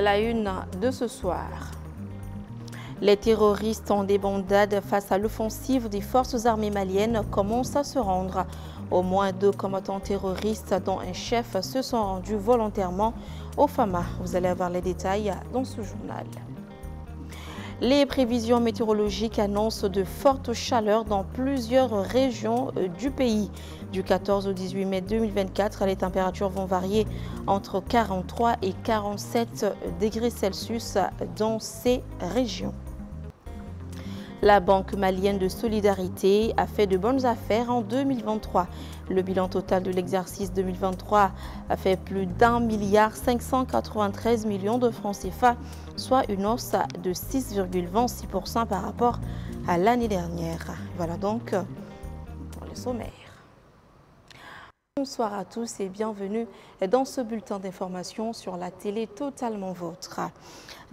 à la une de ce soir. Les terroristes en débandade face à l'offensive des forces armées maliennes commencent à se rendre. Au moins 2 combattants terroristes, dont un chef, se sont rendus volontairement au Fama. Vous allez avoir les détails dans ce journal. Les prévisions météorologiques annoncent de fortes chaleurs dans plusieurs régions du pays. Du 14 au 18 mai 2024, les températures vont varier entre 43 et 47 degrés Celsius dans ces régions. La Banque malienne de solidarité a fait de bonnes affaires en 2023. Le bilan total de l'exercice 2023 a fait plus d'1,593 milliard de francs CFA, soit une hausse de 6,26% par rapport à l'année dernière. Voilà donc pour le sommaire. Bonsoir à tous et bienvenue dans ce bulletin d'information sur la télé totalement vôtre.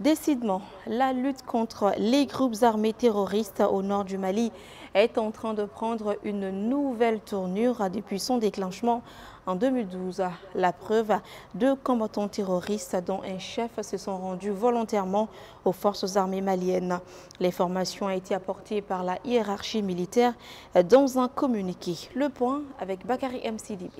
Décidément, la lutte contre les groupes armés terroristes au nord du Mali est en train de prendre une nouvelle tournure depuis son déclenchement en 2012. La preuve, 2 combattants terroristes dont un chef se sont rendus volontairement aux forces armées maliennes. L'information a été apportée par la hiérarchie militaire dans un communiqué. Le point avec Bakary MCDB.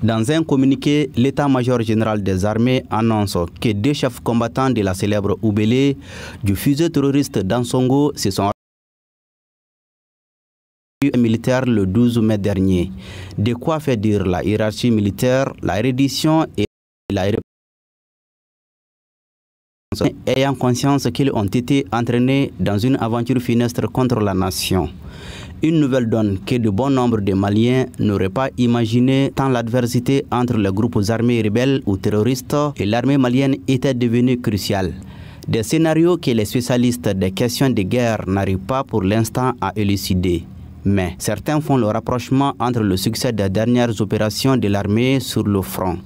Dans un communiqué, l'état-major général des armées annonce que 2 chefs combattants de la célèbre Oubélé du fusée terroriste d'Ansongo se sont militaire le 12 mai dernier. De quoi faire dire la hiérarchie militaire, la reddition et la ayant conscience qu'ils ont été entraînés dans une aventure funeste contre la nation. Une nouvelle donne que de bon nombre de Maliens n'auraient pas imaginé tant l'adversité entre les groupes armés rebelles ou terroristes et l'armée malienne était devenue cruciale. Des scénarios que les spécialistes des questions de guerre n'arrivent pas pour l'instant à élucider. Mais certains font le rapprochement entre le succès des dernières opérations de l'armée sur le front.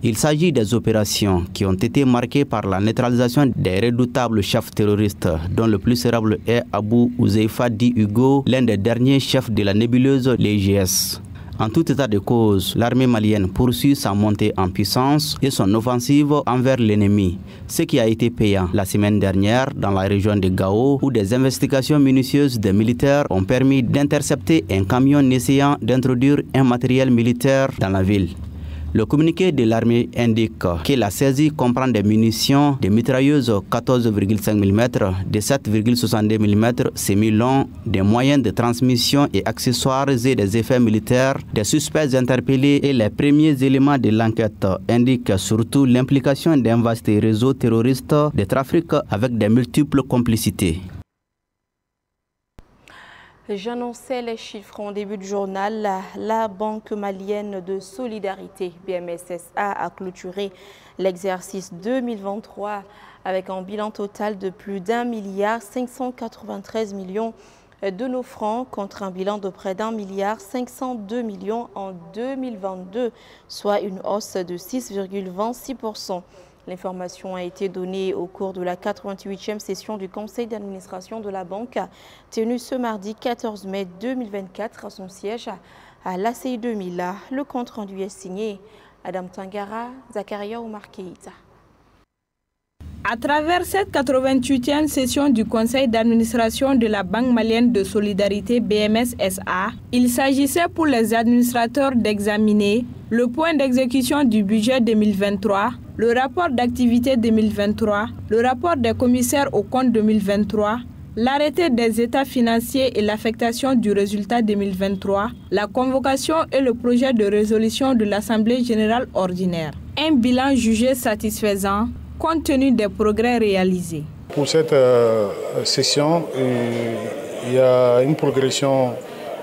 Il s'agit des opérations qui ont été marquées par la neutralisation des redoutables chefs terroristes, dont le plus célèbre est Abou Ouzeifa dit Hugo, l'un des derniers chefs de la nébuleuse l'EGS. En tout état de cause, l'armée malienne poursuit sa montée en puissance et son offensive envers l'ennemi, ce qui a été payant la semaine dernière dans la région de Gao, où des investigations minutieuses des militaires ont permis d'intercepter un camion essayant d'introduire un matériel militaire dans la ville. Le communiqué de l'armée indique que la saisie comprend des munitions, des mitrailleuses 14,5 mm, des 7,62 mm semi-longs, des moyens de transmission et accessoires et des effets militaires, des suspects interpellés et les premiers éléments de l'enquête indiquent surtout l'implication d'un vaste réseau terroriste de trafic avec de multiples complicités. J'annonçais les chiffres en début de journal. La Banque malienne de solidarité, BMSSA, a clôturé l'exercice 2023 avec un bilan total de plus d'1,593 milliard de nos francs contre un bilan de près d'1,502 milliard en 2022, soit une hausse de 6,26%. L'information a été donnée au cours de la 88e session du conseil d'administration de la banque, tenue ce mardi 14 mai 2024 à son siège à l'ACI 2000. Le compte rendu est signé Adam Tangara, Zakaria Omar Keïta. À travers cette 88e session du conseil d'administration de la Banque malienne de solidarité BMSSA, il s'agissait pour les administrateurs d'examiner le point d'exécution du budget 2023, le rapport d'activité 2023, le rapport des commissaires aux comptes 2023, l'arrêté des états financiers et l'affectation du résultat 2023, la convocation et le projet de résolution de l'Assemblée générale ordinaire. Un bilan jugé satisfaisant compte tenu des progrès réalisés. Pour cette session, il y a une progression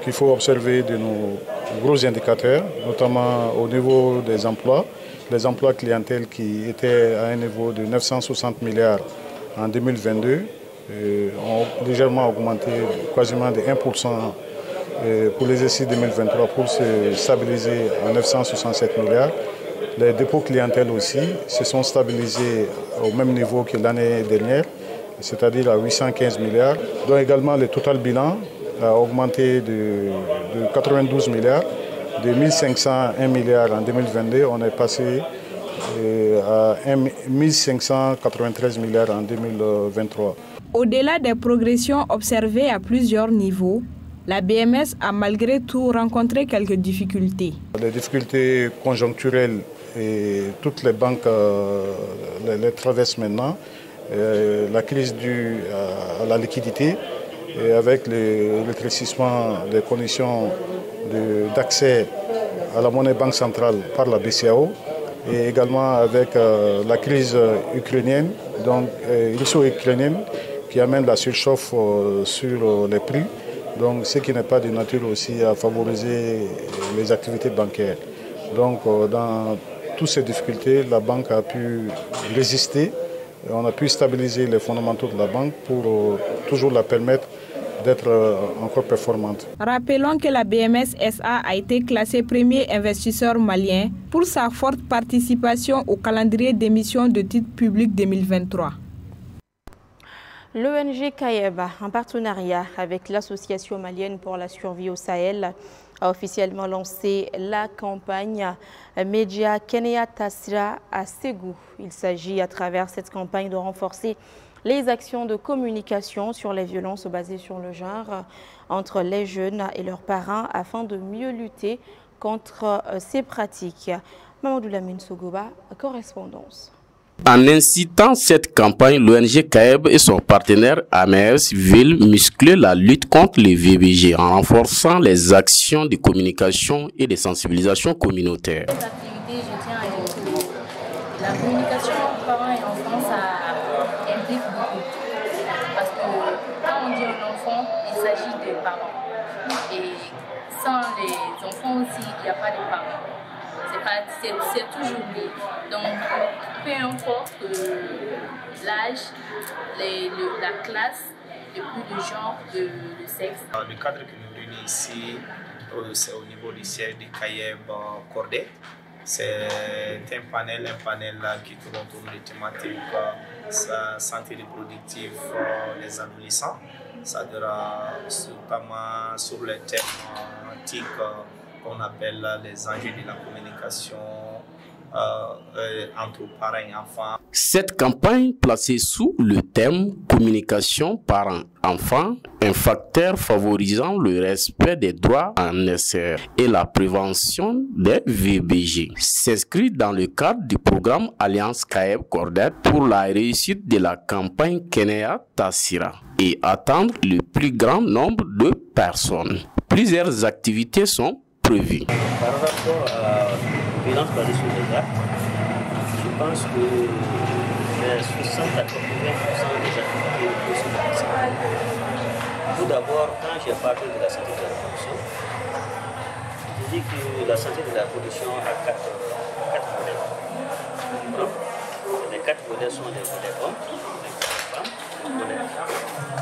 qu'il faut observer de nos gros indicateurs, notamment au niveau des emplois. Les emplois clientèle qui étaient à un niveau de 960 milliards en 2022 ont légèrement augmenté quasiment de 1% pour l'exercice 2023 pour se stabiliser à 967 milliards. Les dépôts clientèle aussi se sont stabilisés au même niveau que l'année dernière, c'est-à-dire à 815 milliards, dont également le total bilan a augmenté de 92 milliards. De 1501 milliards en 2022, on est passé à 1593 milliards en 2023. Au-delà des progressions observées à plusieurs niveaux, la BMS a malgré tout rencontré quelques difficultés. Les difficultés conjoncturelles, et toutes les banques les traversent maintenant. La crise due à la liquidité et avec le rétrécissement des conditions d'accès à la monnaie banque centrale par la BCEAO et également avec la crise ukrainienne, donc russo-ukrainienne, qui amène la surchauffe sur les prix, donc ce qui n'est pas de nature aussi à favoriser les activités bancaires. Donc dans toutes ces difficultés, la banque a pu résister. On a pu stabiliser les fondamentaux de la banque pour toujours la permettre d'être encore performante. Rappelons que la BMS SA a été classée premier investisseur malien pour sa forte participation au calendrier d'émission de titres publics 2023. L'ONG CAEB, en partenariat avec l'Association malienne pour la survie au Sahel, a officiellement lancé la campagne Média Kenya Tassira à Ségou. Il s'agit à travers cette campagne de renforcer les actions de communication sur les violences basées sur le genre entre les jeunes et leurs parents afin de mieux lutter contre ces pratiques. Mamadou Lamine Sogoba, correspondance. En incitant cette campagne, l'ONG CAEB et son partenaire AMES veulent muscler la lutte contre les VBG en renforçant les actions de communication et de sensibilisation communautaire. Cette activité, je tiens à dire que la communication parents et enfants, ça implique beaucoup. Parce que quand on dit un enfant, il s'agit des parents. Et sans les enfants aussi, il n'y a pas de parents. C'est toujours lié. Donc, peu importe l'âge, la classe, le plus de genre, de sexe. Le cadre qui nous réunit ici, c'est au niveau du siège de CAEB Cordé. C'est un panel qui tourne autour des thématiques santé reproductive des adolescents. Ça sera notamment sur les thématiques qu'on appelle les enjeux de la communication entre parents et enfants. Cette campagne placée sous le thème communication parents-enfants, un facteur favorisant le respect des droits en essai et la prévention des VBG, s'inscrit dans le cadre du programme Alliance CAEB Cordet pour la réussite de la campagne Kenya Tassira et atteindre le plus grand nombre de personnes. Plusieurs activités sont prévues. Par rapport à violence basée sur les actes, je pense que 60 à 80% des activités sont participantes. Tout d'abord, quand j'ai parlé de la santé de la reproduction, je dis que la santé de la reproduction a quatre volets. Les 4 volets sont les volets hommes, les volets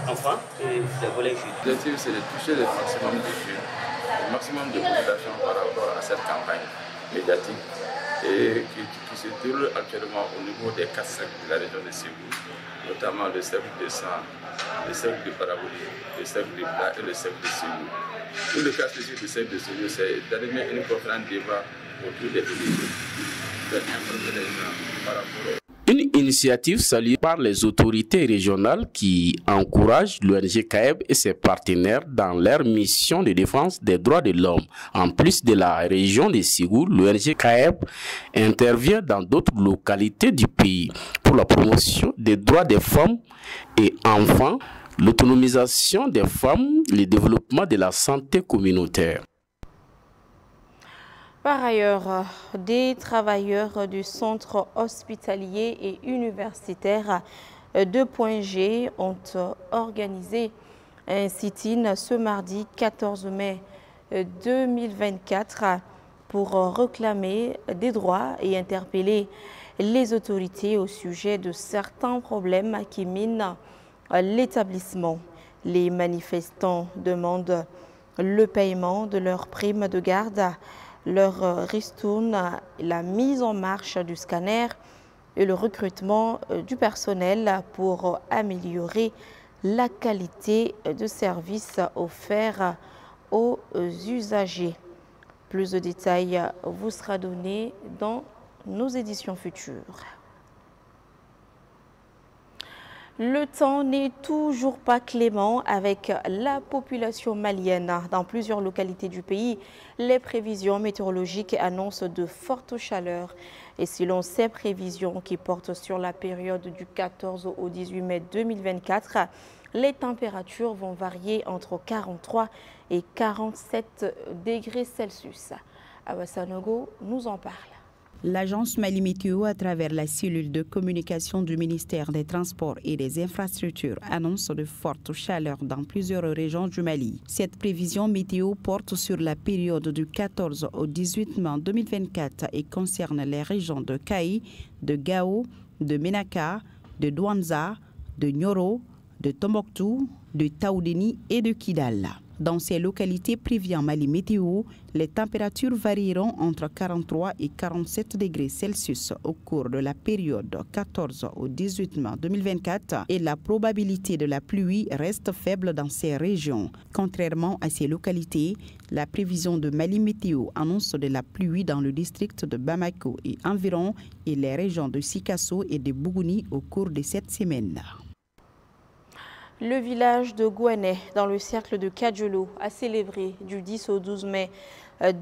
enfants et les volets jeunes. L'objectif, c'est de toucher le maximum de jeunes, le maximum de population par rapport à cette campagne médiatique et qui se déroule actuellement au niveau des 4 cercles de la région de Ségou, notamment le cercle de Sang, le cercle de Paraboli, le cercle de Bla et le cercle de Ségou. Pour le cas spécifique du cercle de Ségou, c'est d'animer une conférence débat autour des VBG, d'informer les gens par rapport Une initiative saluée par les autorités régionales qui encouragent l'ONG CAEB et ses partenaires dans leur mission de défense des droits de l'homme. En plus de la région de Ségou, l'ONG CAEB intervient dans d'autres localités du pays pour la promotion des droits des femmes et enfants, l'autonomisation des femmes, le développement de la santé communautaire. Par ailleurs, des travailleurs du centre hospitalier et universitaire de Point G ont organisé un sit-in ce mardi 14 mai 2024 pour réclamer des droits et interpeller les autorités au sujet de certains problèmes qui minent l'établissement. Les manifestants demandent le paiement de leurs primes de garde, leur ristourne, la mise en marche du scanner et le recrutement du personnel pour améliorer la qualité de service offert aux usagers. Plus de détails vous sera donné dans nos éditions futures. Le temps n'est toujours pas clément avec la population malienne. Dans plusieurs localités du pays, les prévisions météorologiques annoncent de fortes chaleurs. Et selon ces prévisions qui portent sur la période du 14 au 18 mai 2024, les températures vont varier entre 43 et 47 degrés Celsius. Awa Sanogo nous en parle. L'agence Mali Météo, à travers la cellule de communication du ministère des Transports et des Infrastructures, annonce de fortes chaleurs dans plusieurs régions du Mali. Cette prévision météo porte sur la période du 14 au 18 mai 2024 et concerne les régions de Kaï, de Gao, de Menaka, de Douanza, de Nioro, de Tombouctou, de Taoudeni et de Kidal. Dans ces localités prévues en Mali Météo, les températures varieront entre 43 et 47 degrés Celsius au cours de la période 14 au 18 mai 2024 et la probabilité de la pluie reste faible dans ces régions. Contrairement à ces localités, la prévision de Mali Météo annonce de la pluie dans le district de Bamako et environ et les régions de Sikasso et de Bougouni au cours de cette semaine. Le village de Gouané, dans le cercle de Kadjolo, a célébré du 10 au 12 mai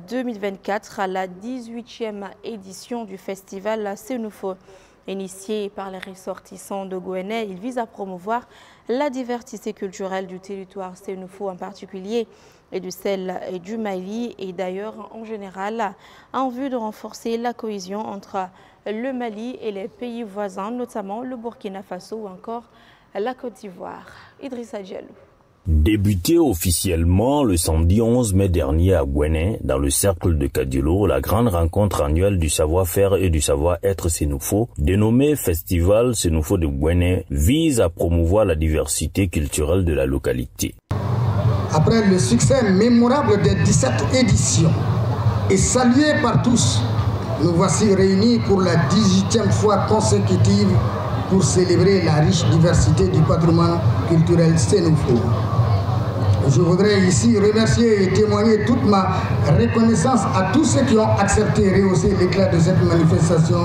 2024 à la 18e édition du festival Sénoufo. Initié par les ressortissants de Gouané, il vise à promouvoir la diversité culturelle du territoire Sénoufo en particulier et de celle du Mali et d'ailleurs en général en vue de renforcer la cohésion entre le Mali et les pays voisins, notamment le Burkina Faso ou encore la Côte d'Ivoire. Idrissa Diallo. Débuté officiellement le samedi 11 mai dernier à Gouané, dans le cercle de Kadjolo, la grande rencontre annuelle du savoir-faire et du savoir-être Sénoufo, dénommée Festival Sénoufo de Gouané, vise à promouvoir la diversité culturelle de la localité. Après le succès mémorable des 17 éditions et salué par tous, nous voici réunis pour la 18e fois consécutive pour célébrer la riche diversité du patrimoine culturel Sénoufo. Je voudrais ici remercier et témoigner toute ma reconnaissance à tous ceux qui ont accepté et rehaussé l'éclat de cette manifestation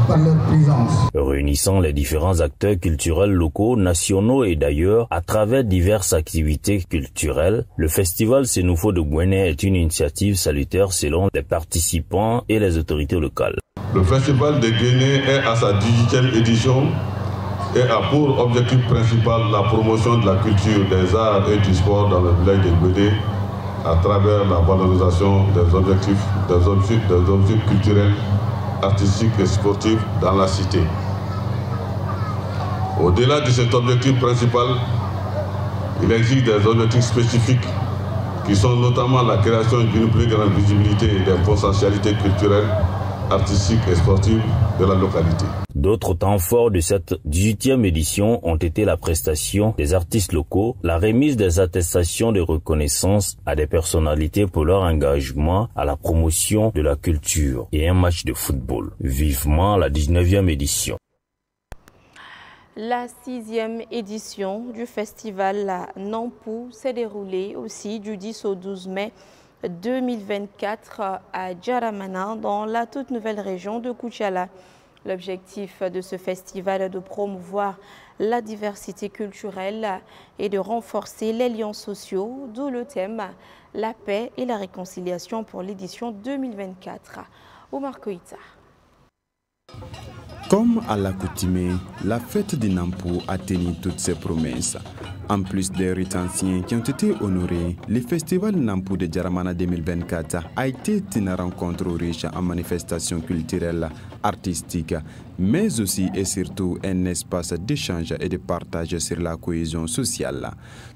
par leur présence. Réunissant les différents acteurs culturels locaux, nationaux et d'ailleurs, à travers diverses activités culturelles, le festival Sénoufo de Gouané est une initiative salutaire selon les participants et les autorités locales. Le festival de Gouané est à sa 18e édition et a pour objectif principal la promotion de la culture, des arts et du sport dans le village de Gouané à travers la valorisation des objets culturels, artistiques et sportifs dans la cité. Au-delà de cet objectif principal, il existe des objectifs spécifiques qui sont notamment la création d'une plus grande visibilité des potentialités culturelles, artistiques et sportives de la localité. D'autres temps forts de cette 18e édition ont été la prestation des artistes locaux, la remise des attestations de reconnaissance à des personnalités pour leur engagement à la promotion de la culture et un match de football. Vivement la 19e édition. La 6e édition du festival Nampou s'est déroulée aussi du 10 au 12 mai 2024 à Djaramana, dans la toute nouvelle région de Koutiala. L'objectif de ce festival est de promouvoir la diversité culturelle et de renforcer les liens sociaux, d'où le thème « La paix et la réconciliation » pour l'édition 2024. Omar Koïta. Comme à l'accoutumée, la fête du Nampou a tenu toutes ses promesses. En plus des rites anciens qui ont été honorés, le festival Nampou de Djaramana 2024 a été une rencontre riche en manifestations culturelles, artistiques, mais aussi et surtout un espace d'échange et de partage sur la cohésion sociale.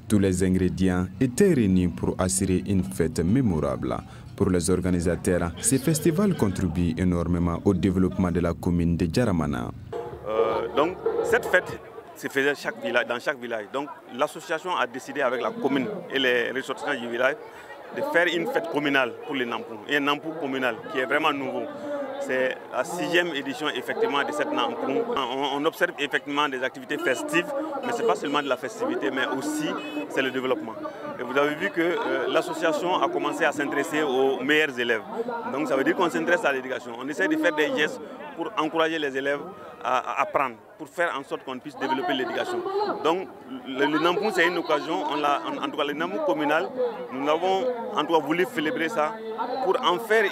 Tous les ingrédients étaient réunis pour assurer une fête mémorable. Pour les organisateurs, ces festivals contribuent énormément au développement de la commune de Djaramana. Donc cette fête se faisait dans chaque village. Donc l'association a décidé avec la commune et les ressortissants du village de faire une fête communale pour les Nampou. Et un Nampou communal qui est vraiment nouveau. c'est la 6e édition effectivement de cette Nampou. On observe effectivement des activités festives, mais ce n'est pas seulement de la festivité, mais aussi c'est le développement. Et vous avez vu que l'association a commencé à s'intéresser aux meilleurs élèves. Donc ça veut dire qu'on s'intéresse à l'éducation. On essaie de faire des gestes pour encourager les élèves à apprendre, pour faire en sorte qu'on puisse développer l'éducation. Donc le Nampou, c'est une occasion, en tout cas le Nampou communal, nous avons en tout cas voulu célébrer ça pour en faire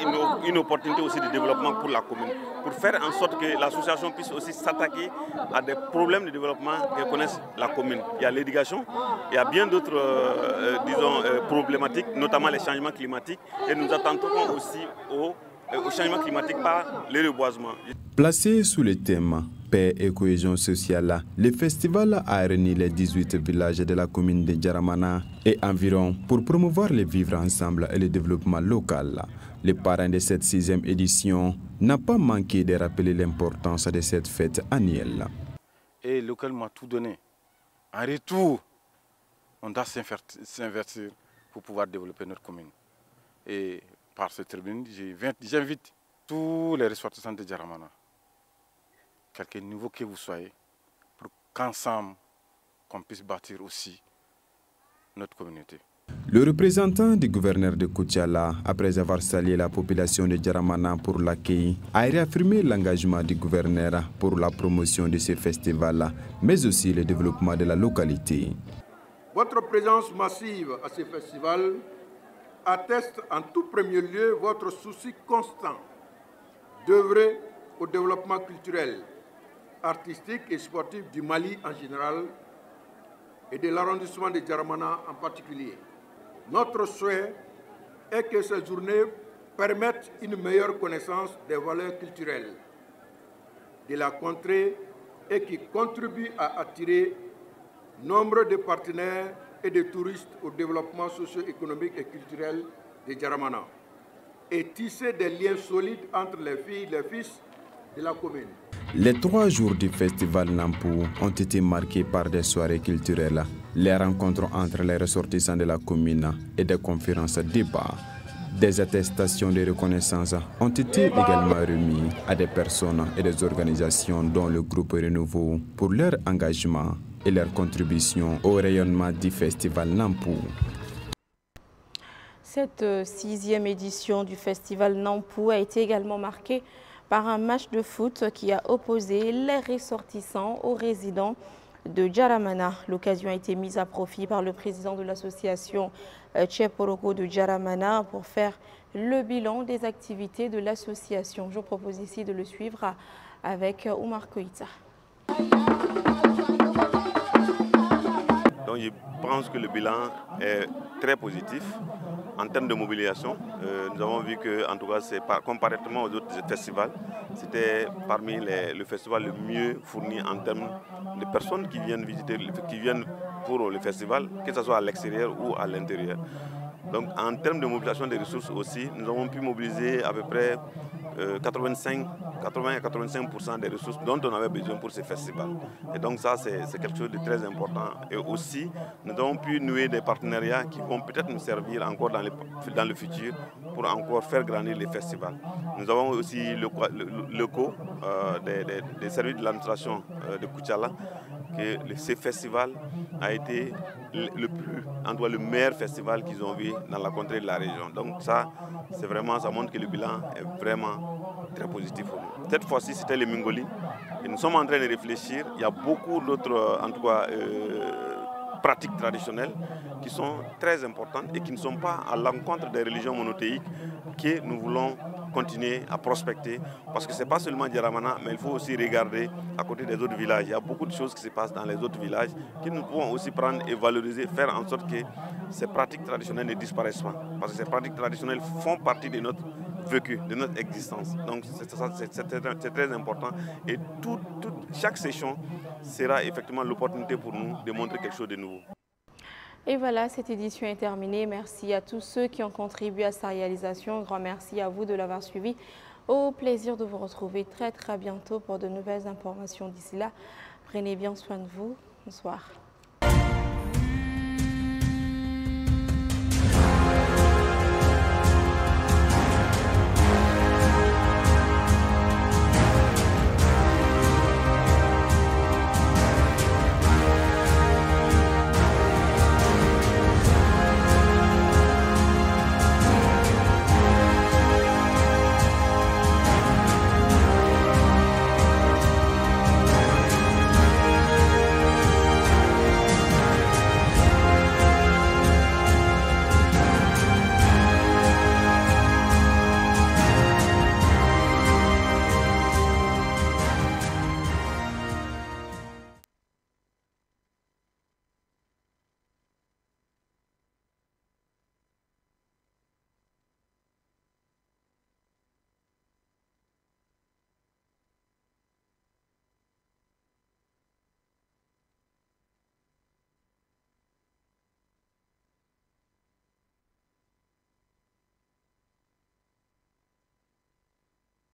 une opportunité aussi de développement pour la commune, pour faire en sorte que l'association puisse aussi s'attaquer à des problèmes de développement que connaissent la commune. Il y a l'éducation, il y a bien d'autres problématiques, notamment les changements climatiques, et nous attendons aussi au changement climatique par le reboisement. Placé sous le thème paix et cohésion sociale, le festival a réuni les 18 villages de la commune de Djaramana et environ pour promouvoir le vivre ensemble et le développement local. Le parrain de cette 6e édition n'a pas manqué de rappeler l'importance de cette fête annuelle. Et le local m'a tout donné. En retour, on doit s'investir pour pouvoir développer notre commune. Et par cette tribune, j'invite tous les ressortissants de Djaramana, quelque niveau que vous soyez, pour qu'ensemble, qu'on puisse bâtir aussi notre communauté. Le représentant du gouverneur de Koutiala, après avoir salué la population de Djaramana pour l'accueil, a réaffirmé l'engagement du gouverneur pour la promotion de ce festival, mais aussi le développement de la localité. Votre présence massive à ce festival atteste en tout premier lieu votre souci constant d'œuvrer au développement culturel, artistique et sportif du Mali en général et de l'arrondissement de Djaramana en particulier. Notre souhait est que ces journées permettent une meilleure connaissance des valeurs culturelles de la contrée et qui contribuent à attirer nombre de partenaires et de touristes au développement socio-économique et culturel de Djaramana et tisser des liens solides entre les filles et les fils de la commune. Les 3 jours du festival Nampou ont été marqués par des soirées culturelles, les rencontres entre les ressortissants de la commune et des conférences débats. Des attestations de reconnaissance ont été également remises à des personnes et des organisations dont le groupe Renouveau pour leur engagement et leur contribution au rayonnement du festival Nampou. Cette 6e édition du festival Nampou a été également marquée par un match de foot qui a opposé les ressortissants aux résidents de Djaramana. L'occasion a été mise à profit par le président de l'association Tcheporoko de Djaramana pour faire le bilan des activités de l'association. Je vous propose ici de le suivre avec Oumar Koïta. Donc je pense que le bilan est très positif en termes de mobilisation. Nous avons vu que, en tout cas, comparativement aux autres festivals, c'était parmi le festival le mieux fourni en termes de personnes qui viennent visiter, qui viennent pour le festival, que ce soit à l'extérieur ou à l'intérieur. Donc en termes de mobilisation des ressources aussi, nous avons pu mobiliser à peu près 80 à 85% des ressources dont on avait besoin pour ce festival. Et donc ça, c'est quelque chose de très important. Et aussi, nous avons pu nouer des partenariats qui vont peut-être nous servir encore dans le futur pour encore faire grandir les festivals. Nous avons aussi le co des services de l'administration de Koutiala, que ce festival a été le meilleur festival qu'ils ont vu dans la contrée de la région. Donc ça, c'est vraiment, ça montre que le bilan est vraiment très positif pour nous. Cette fois-ci, c'était le Mingoli. Et nous sommes en train de réfléchir. Il y a beaucoup d'autres, en tout cas, pratiques traditionnelles qui sont très importantes et qui ne sont pas à l'encontre des religions monothéiques que nous voulons continuer à prospecter, parce que ce n'est pas seulement Djaramana, mais il faut aussi regarder à côté des autres villages. Il y a beaucoup de choses qui se passent dans les autres villages que nous pouvons aussi prendre et valoriser, faire en sorte que ces pratiques traditionnelles ne disparaissent pas, parce que ces pratiques traditionnelles font partie de notre vécu, de notre existence. Donc c'est très important et chaque session sera effectivement l'opportunité pour nous de montrer quelque chose de nouveau. Et voilà, cette édition est terminée. Merci à tous ceux qui ont contribué à sa réalisation. Un grand merci à vous de l'avoir suivi. Au plaisir de vous retrouver très bientôt pour de nouvelles informations. D'ici là, prenez bien soin de vous. Bonsoir.